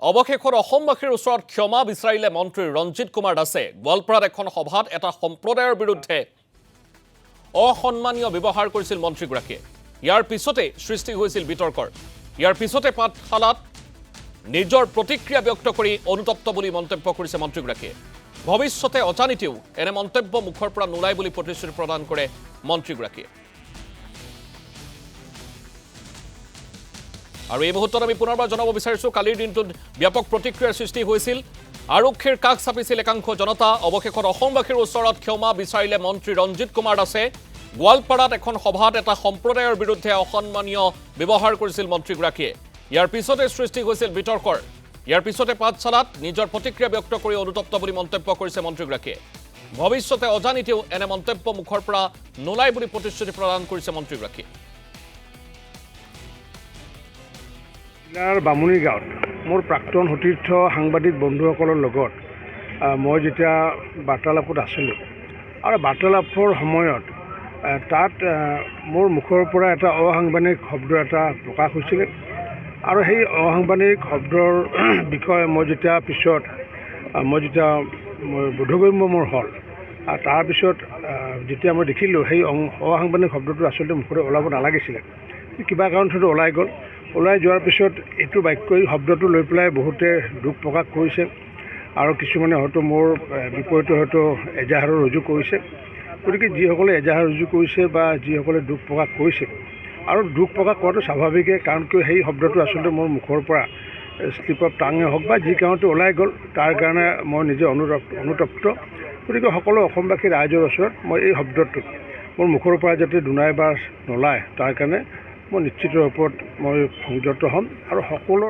অৱশেষত অসমবাসীৰ ওচৰত ক্ষমা বিচাৰিলে মন্ত্ৰী ৰঞ্জিত কুমাৰ দাসে। গোৱালপাৰাত এখন সভাত এটা সম্প্ৰদায়ৰ বিৰুদ্ধে অসন্মানীয় ব্যৱহাৰ কৰিছিল মন্ত্ৰীগৰাকীয়ে। ইয়াৰ পিছতে সৃষ্টি হৈছিল বিতৰ্কৰ। ইয়াৰ পিছতে পাঠশালাত নিজৰ প্ৰতিক্ৰিয়া ব্যক্ত কৰি অনুতপ্ত বুলি মন্তব্য কৰিছে মন্ত্ৰীগৰাকীয়ে। ভৱিষ্যতে অজানিতেও এনে মন্তব্য মুখৰ পৰা নোলায় বুলি প্ৰতিশ্ৰুতি প্ৰদান কৰে মন্ত্ৰীগৰাকীয়ে। আৰু এই মুহূৰ্তত আমি পুনৰবাৰ জনাব বিচাৰিছোঁ, কালিৰ দিনটোত ব্যাপক প্ৰতিক্ৰিয়াৰ সৃষ্টি হৈছিল। আৰক্ষীৰ কাষ চাপিছিল একাংশ জনতা। অৱশেষত অসমবাসীৰ ওচৰত ক্ষমা বিচাৰিলে মন্ত্ৰী ৰঞ্জিত কুমাৰ দাসে। গোৱালপাৰাত এখন সভাত এটা সম্প্ৰদায়ৰ বিৰুদ্ধে অসন্মানীয় ব্যৱহাৰ কৰিছিল মন্ত্ৰীগৰাকীয়ে। ইয়াৰ পিছতে সৃষ্টি হৈছিল বিতৰ্কৰ। ইয়াৰ পিছতে পাঠশালাত নিজৰ প্ৰতিক্ৰিয়া ব্যক্ত কৰি অনুতপ্ত বুলি মন্তব্য কৰিছে মন্ত্ৰীগৰাকীয়ে। ভৱিষ্যতে অজানিতেও এনে মন্তব্য মুখৰ পৰা নোলায় বুলি প্ৰতিশ্ৰুতি প্ৰদান কৰিছে মন্ত্ৰীগৰাকীয়ে। জিলাৰ বামুণী গাঁৱত মোৰ প্ৰাক্তন সতীৰ্থ সাংবাদিক বন্ধুসকলৰ লগত মই যেতিয়া বাৰ্তালাপত আছিলোঁ আৰু বাৰ্তালাপৰ সময়ত তাত মোৰ মুখৰ পৰা এটা অসাংবিধানিক শব্দ এটা প্ৰকাশ হৈছিলে। আৰু সেই অসাংবিধানিক শব্দৰ বিষয়ে মই যেতিয়া বোধগম্য মোৰ হ'ল, আৰু তাৰপিছত যেতিয়া মই দেখিলোঁ সেই অসাংবিধানিক শব্দটো আচলতে মুখৰে ওলাব নালাগিছিলে, কিবা কাৰণত সেইটো ওলাই যোৱাৰ পিছত এইটো বাক্যই শব্দটো লৈ পেলাই বহুতে দুখ প্ৰকাশ কৰিছে আৰু কিছুমানে হয়তো মোৰ বিপৰীতে হয়তো এজাহাৰো ৰুজু কৰিছে। গতিকে যিসকলে এজাহাৰ ৰুজু কৰিছে বা যিসকলে দুখ প্ৰকাশ কৰিছে, আৰু দুখ প্ৰকাশ কৰাটো স্বাভাৱিকে, কাৰণ কিয় সেই শব্দটো আচলতে মোৰ মুখৰ পৰা স্লিপ অফ টাঙে হওক বা যি কাৰণতে ওলাই গ'ল, তাৰ কাৰণে মই নিজে অনুতপ্ত। গতিকে সকলো অসমবাসী ৰাইজৰ ওচৰত মই এই শব্দটো মোৰ মুখৰ পৰা যাতে দুনাই বা নোলায়, তাৰ কাৰণে মই নিশ্চিত ৰূপত মই সংযত হ'ম আৰু সকলো